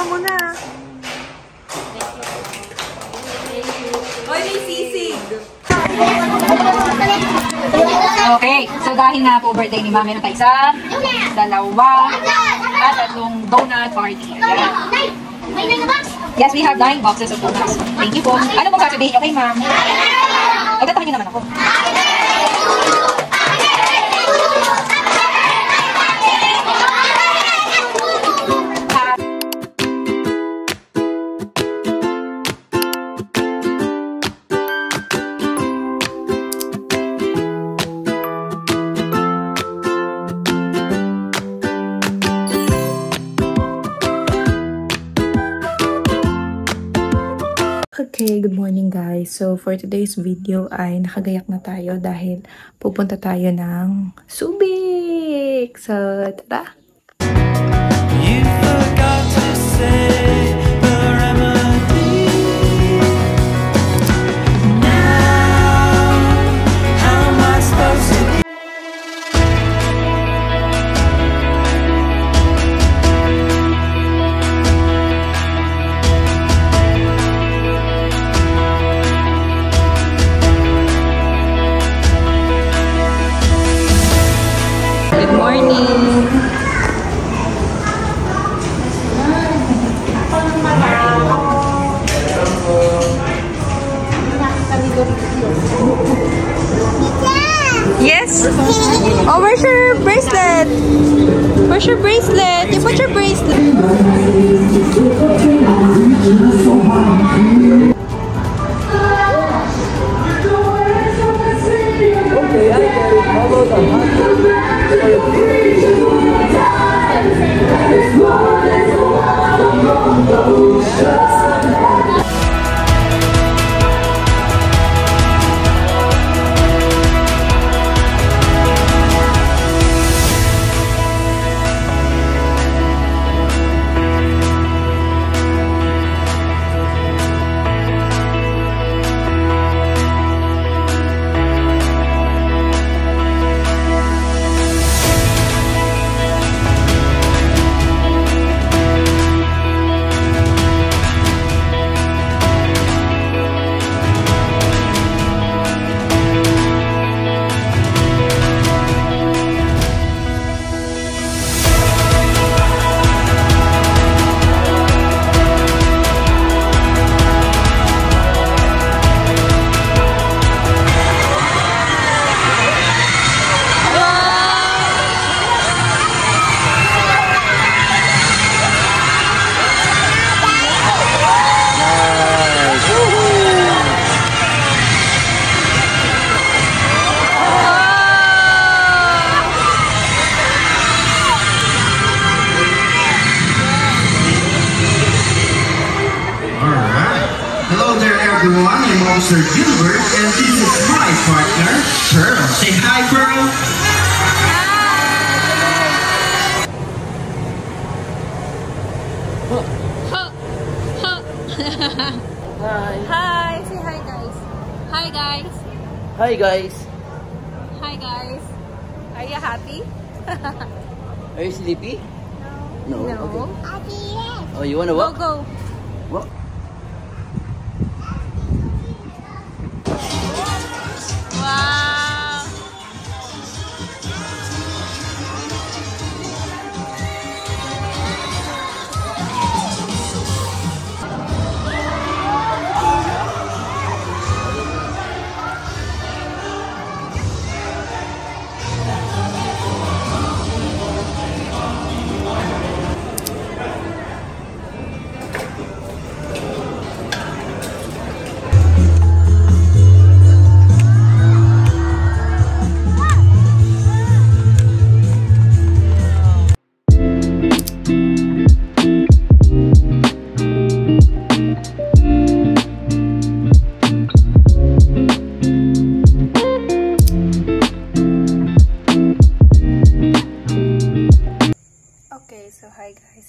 ka muna. Hoy, may sisig! Okay, so dahil na po birthday ni Mami, meron tayo isa, dalawa, at tatlong donut party. Ayan. Yes, we have 9 boxes of donuts. Thank you po. Ano pong sasabihin nyo kay Ma'am? Agatahan nyo naman ako. Okay, good morning guys. So for today's video ay nakagayak na tayo dahil pupunta tayo ng Subic. So tara! You forgot to say the remedy. Now, how am I supposed to be? Good morning! Yes? Oh, where's your bracelet? Where's your bracelet? You put your bracelet. Everyone, I'm Officer Gilbert, and this is my partner, Pearl. Say hi, Pearl. Hi. Hi. Say hi, guys. Hi, guys. Hi guys. Hi, guys. Are you happy? Are you sleepy? No. No. Okay. Oh, you wanna walk? Go. Walk. Wow.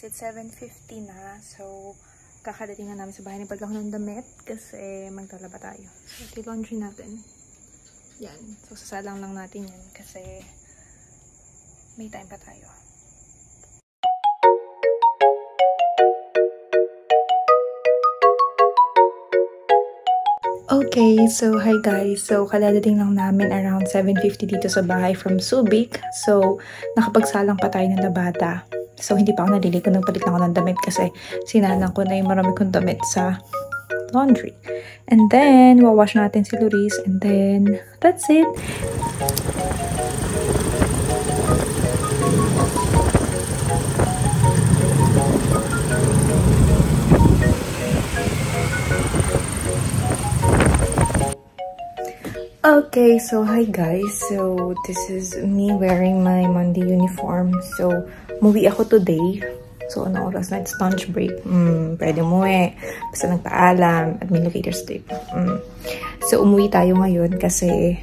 It's 7:50 na. So, kakadating na namin sa bahay. Nagpagla ko ng damit kasi maglalaba tayo. So, ito yung laundry natin. Yan. So, sasalang lang natin yan kasi may time pa tayo. Okay, so hi guys. So kaladating lang namin around 7:50 dito sa bahay from Subic. So nakapagsalang pa tayo ng labada. So hindi pa ako naliligo, nagpalit lang ako ng damit kasi sinalang ko na yung marami kong damit sa laundry. And then wawash natin si Luis and then that's it. Okay, so hi guys. So this is me wearing my Monday uniform. So umuwi ako today. So ano oras na? It's lunch break. Pwede umuwi. Basta nagpaalam. Administrator sleep. So umuwi tayo ngayon kasi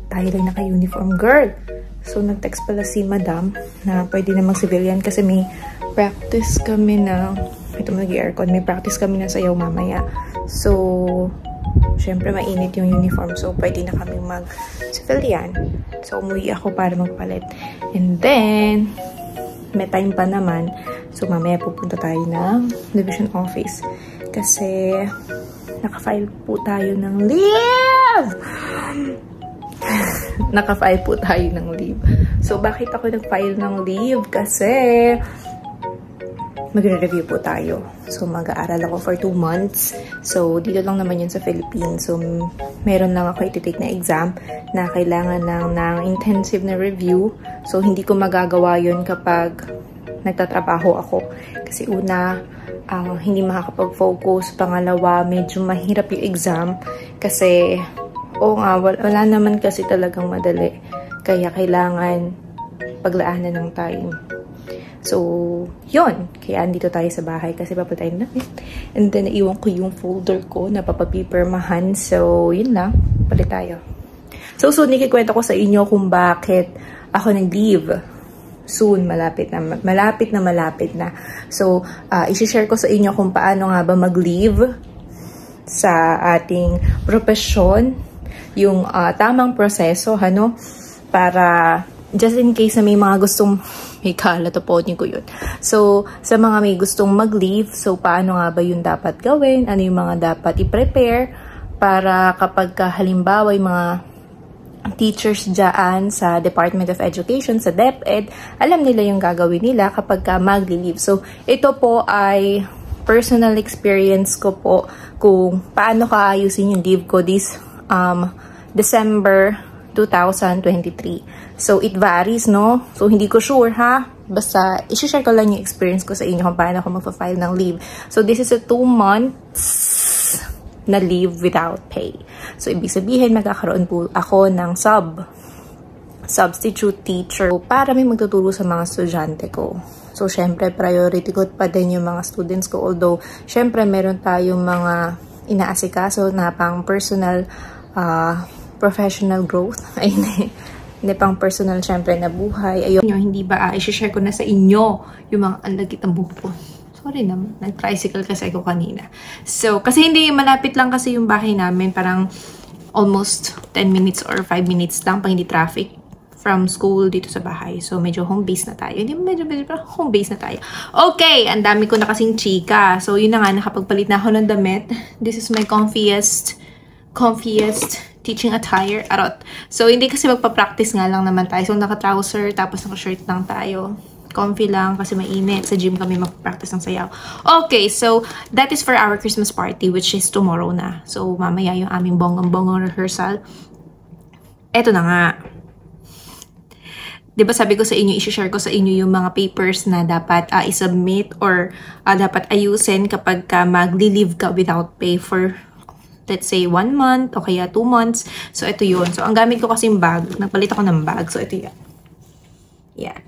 tayo lang naka-uniform, girl. So nag-text pala si madam na pwede na mag-civilian kasi may practice kami na ito mag-aircon. May practice kami na sayaw mamaya. So syempre mainit yung uniform, so pwede na kami mag-civilian. So umuwi ako para magpalit. And then may time pa naman, so mamaya pupunta tayo ng division office kasi naka-file po tayo ng leave. Naka-file po tayo ng leave. So bakit ako nag-file ng leave? Kasi magre-review po tayo. So, mag-aaral ako for 2 months. So, dito lang naman yun sa Philippines. So, meron lang ako iti-take na exam na kailangan lang ng intensive na review. So, hindi ko magagawa yun kapag nagtatrabaho ako. Kasi una, hindi makakapag-focus. Pangalawa, medyo mahirap yung exam. Kasi, wala naman kasi talagang madali. Kaya kailangan paglaanan ng time. So, yun. Kaya andito tayo sa bahay kasi papatayin namin. And then, naiwan ko yung folder ko na papapipirmahan. So, yun lang. Palit tayo. So, soon, ikikwento ko sa inyo kung bakit ako nag-leave. Soon, malapit na. So, isi-share ko sa inyo kung paano nga ba mag-leave sa ating profesyon. Yung tamang proseso, para just in case na may mga gustong may kalataponin ko yun. So, sa mga may gustong mag-leave, so paano nga ba yun dapat gawin? Ano yung mga dapat i-prepare para kapag halimbawa yung mga teachers dyan sa Department of Education, sa DepEd, alam nila yung gagawin nila kapag mag-leave. So, ito po ay personal experience ko po kung paano kaayusin yung leave ko this December 2023. So, it varies, no? So, hindi ko sure, ha? Basta, isi-share ko lang yung experience ko sa inyo kung paano ako magpa-file ng leave. So, this is a 2 months na leave without pay. So, ibig sabihin, magkakaroon po ako ng substitute teacher para may magtuturo sa mga estudyante ko. So, syempre, priority ko pa din yung mga students ko. Although, syempre, meron tayong mga inaasikaso na pang personal professional growth. Hindi pang personal, syempre, na buhay. Ayun, hindi ba, i-share ko na sa inyo yung mga alagit ng buhok ko. Sorry naman, nag-tricycle kasi ako kanina. So, kasi hindi, malapit lang kasi yung bahay namin. Parang almost 10 minutes or 5 minutes lang pang hindi traffic from school dito sa bahay. So, medyo home base na tayo. Hindi medyo pero home base na tayo. Okay, ang dami ko na kasing chika. So, yun na nga, nakapagpalit na ako ng damit. This is my comfiest teaching attire. Arot. So, hindi kasi magpa-practice nga lang naman tayo. So, naka-trouser, tapos naka-shirt lang tayo. Comfy lang kasi mainit. Sa gym kami magpa-practice ng sayaw. Okay, so, that is for our Christmas party, which is tomorrow na. So, mamaya yung aming bonggang-bonggang rehearsal. Eto na nga. Diba sabi ko sa inyo, i-share ko sa inyo yung mga papers na dapat i-submit or dapat ayusin kapag mag-leave ka without pay for let's say 1 month o kaya 2 months. So, ito yun. So, ang gamit ko kasing bag. Nagpalit ako ng bag. So, ito yan. Yan.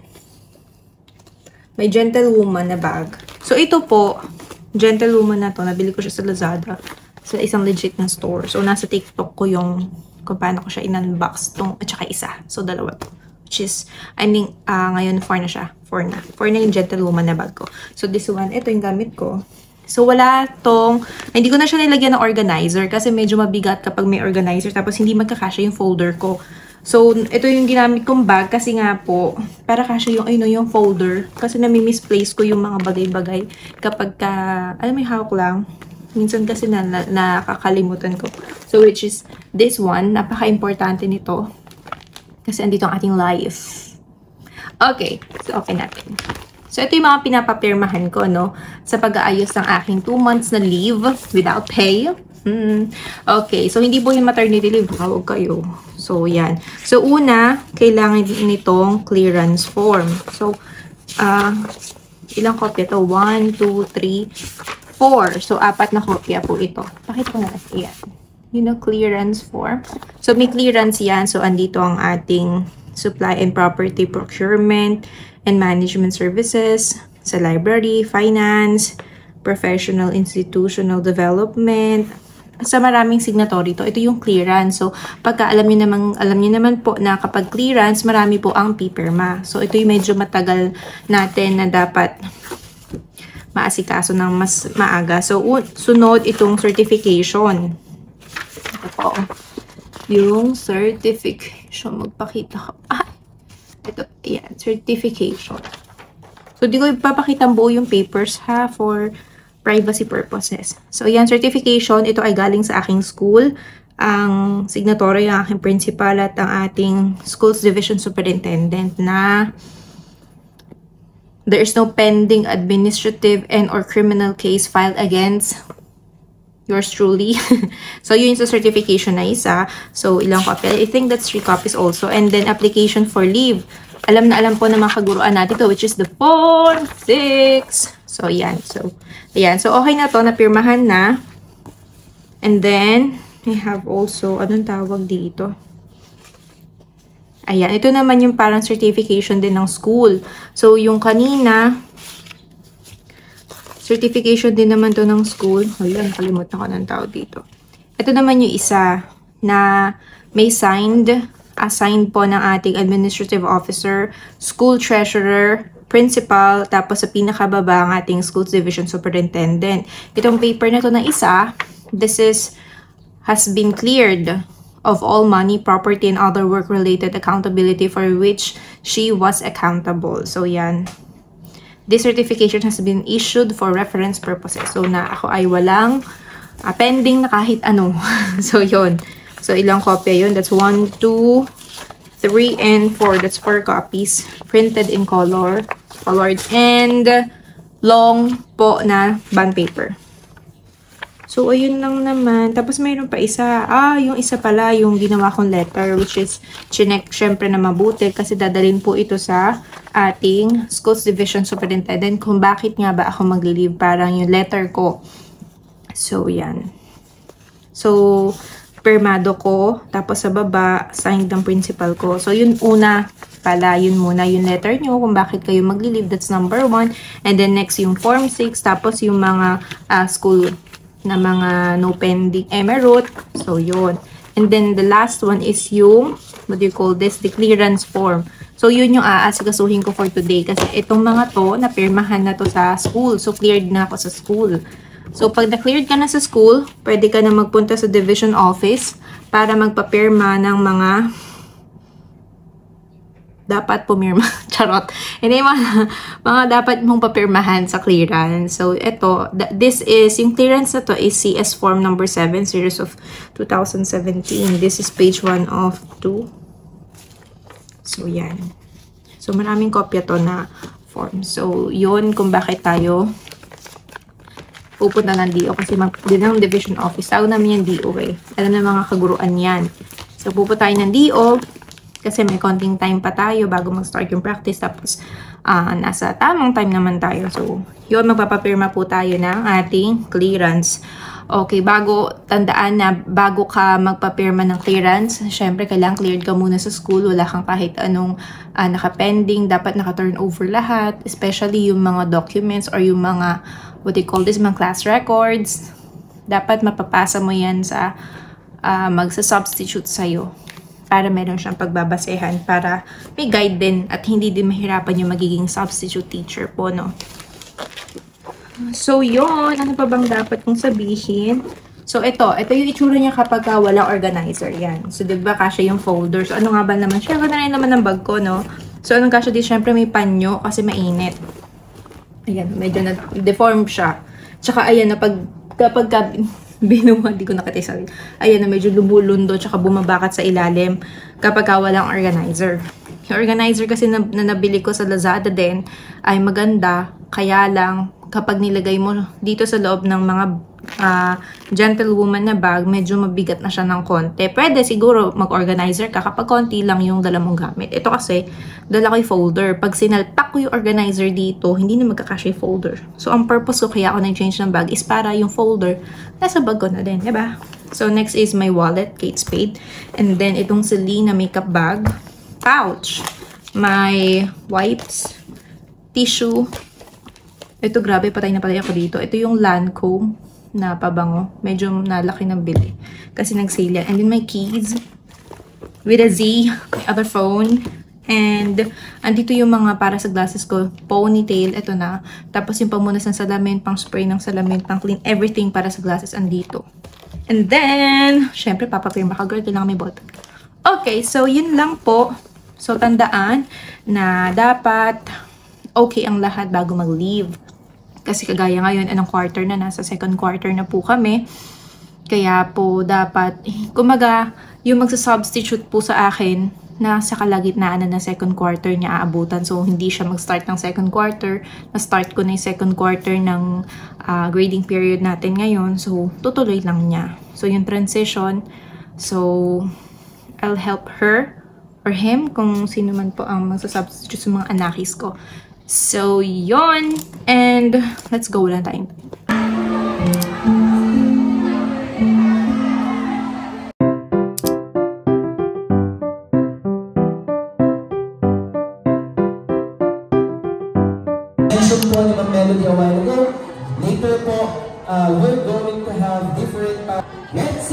May gentlewoman na bag. So, ito po, gentlewoman na to. Nabili ko siya sa Lazada. Sa isang legit na store. So, nasa TikTok ko yung kung paano ko siya in-unbox tong at saka isa. So, dalawa to. Which is, I think, ngayon 4 na siya. 4 na. 4 na yung gentlewoman na bag ko. So, this one, ito yung gamit ko. So, wala tong, hindi ko na siya nilagyan ng organizer kasi medyo mabigat kapag may organizer tapos hindi magkakasya yung folder ko. So, ito yung ginamit kong bag kasi nga po, para kasya yung, yung folder kasi nami-misplace ko yung mga bagay-bagay kapag alam mo, hawak lang. Minsan kasi nakakalimutan ko. So, which is this one. Napaka-importante nito. Kasi andito ang ating life. Okay. So, open natin. So, ito yung mga pinapapirmahan ko, no? Sa pag-aayos ng aking 2 months na leave without pay. Okay. So, hindi po yung maternity leave. Huwag kayo. So, yan. So, una, kailangan nitong clearance form. So, ilang kopya ito? 1, 2, 3, 4. So, 4 na kopya po ito. Pakita ko na. Ayan. Yun ang clearance form. So, may clearance yan. So, andito ang ating supply and property procurement and management services sa library, finance, professional institutional development. Sa maraming signatory to. Ito yung clearance. So, pagka alam niyo naman po na kapag clearance, marami po ang pipirma. So, ito yung medyo matagal natin na dapat maasikaso ng mas maaga. So, sunod itong certification. Ito po. Yung certification. Magpakita ko. Ito. Ayan. Certification. So, di ko ipapakita buo yung papers ha for privacy purposes. So, ayan. Certification. Ito ay galing sa aking school. Ang signatory ang aking principal at ang ating schools division superintendent na there is no pending administrative and or criminal case filed against yours truly. So, yun sa certification na isa. So, ilang copy? I think that's 3 copies also. And then, application for leave. Alam na alam po ng mga kaguruan natin to, which is the Form 6. So, yan. So, ayan. So, okay na to. Napirmahan na. And then, we have also, anong tawag dito? Ayan, ito naman yung parang certification din ng school. So, yung kanina, certification din naman to ng school. Ayan, nakalimutan ko ng tao dito. Ito naman yung isa na may assigned po ng ating administrative officer, school treasurer, principal, tapos sa pinakababa ang ating schools division superintendent. Itong paper na to na isa, this has been cleared of all money, property, and other work-related accountability for which she was accountable. So, yan. This certification has been issued for reference purposes. So, na ako ay walang pending na kahit ano. So, yun. So, ilang kopya yun? That's 1, 2, 3, and 4. That's 4 copies. Printed in colored, and long po na bond paper. So, ayun lang naman. Tapos, mayroon pa isa. Yung isa pala, yung ginawa kong letter, which is, chinek syempre na mabuti kasi dadalhin po ito sa ating schools division superintendent kung bakit nga ba ako magli-leave. Parang yung letter ko. So, yan. So, permado ko. Tapos, sa baba, signed ng principal ko. So, yun una pala. Yun muna yung letter nyo kung bakit kayo magli-leave. That's number 1. And then, next, yung form 6. Tapos, yung mga school na mga no pending emerald. So, yun. And then, the last one is yung, what do you call this? The clearance form. So, yun yung aasikasuhin ko for today. Kasi itong mga to, napirmahan na to sa school. So, cleared na ako sa school. So, pag na-cleared ka na sa school, pwede ka na magpunta sa division office para magpapirma ng mga dapat pumirma. Charot. Hindi mga dapat mong papirmahan sa clearance. So, ito, this is, yung clearance na to is CS form number 7, series of 2017. This is page 1 of 2. So, yan. So, maraming kopya to na form. So, yun kung bakit tayo pupunta ng DO. Kasi din ang division office. Tawag namin yung DO eh. Alam na mga kaguruan yan. So, pupunta tayo ng DO. Kasi may konting time pa tayo bago mag-start yung practice. Tapos, nasa tamang time naman tayo. So, yun, magpapapirma po tayo ng ating clearance. Okay, tandaan na bago ka magpapirma ng clearance, syempre, kailangan cleared ka muna sa school. Wala kang kahit anong naka-pending. Dapat naka-turn over lahat. Especially yung mga documents or yung mga, what they call this, mga class records. Dapat mapapasa mo yan sa magsa-substitute sa'yo. Para meron siyang pagbabasehan, para may guide din at hindi din mahirapan yung magiging substitute teacher po, no? So, yun. Ano pa bang dapat kong sabihin? So, ito yung itsura niya kapag walang organizer. Yan. So, diba, kasya yung folder. So, ano nga ba naman? Share ko na rin naman ng bag ko, no? So, anong kasya din? Syempre, may panyo kasi mainit. Ayan, medyo na-deform siya. Tsaka, ayan, na pag kapag binuha, di ko nakita sa ayan na medyo lumulundo tsaka bumabakat sa ilalim kapag walang organizer. Yung organizer kasi na nabili ko sa Lazada din ay maganda, kaya lang kapag nilagay mo dito sa loob ng mga gentlewoman na bag, medyo mabigat na siya ng konti. Pwede siguro mag-organizer ka kapag konti lang yung dala mong gamit. Ito kasi, dala ko yung folder. Pag sinaltak ko yung organizer dito, hindi na magkakasya yung folder. So, ang purpose ko kaya ako nag-change ng bag is para yung folder nasa bag ko na din, diba? So, next is my wallet, Kate Spade. And then, itong Celine na makeup bag. Pouch. My wipes. Tissue. Ito, grabe, patay na patay ako dito. Ito yung Lancome na pabango. Medyo nalaki ng bili. Kasi nag-sale yan. And then my keys. With a Z. My other phone. And, andito yung mga para sa glasses ko. Ponytail. Ito na. Tapos yung pamunas ng salamin, pang spray ng salamin, pang clean. Everything para sa glasses andito. And then, syempre, papapirma ka, girl. Kailangan may bottle. Okay, so yun lang po. So, tandaan na dapat okay ang lahat bago mag-leave. Kasi kagaya ngayon, anong quarter na? Nasa second quarter na po kami. Kaya po dapat, kumaga, yung magsa-substitute po sa akin, nasa kalagitnaan na second quarter niya aabutan. So, hindi siya mag-start ng second quarter. Na-start ko na yung second quarter ng grading period natin ngayon. So, tutuloy lang niya. So, yung transition. So, I'll help her or him kung sino man po ang magsa-substitute sa mga anakis ko. So, yon. And, let's go lang tayo. Mention po ni Ma'am Melody a while ago. Later po, we're going to have different... Let's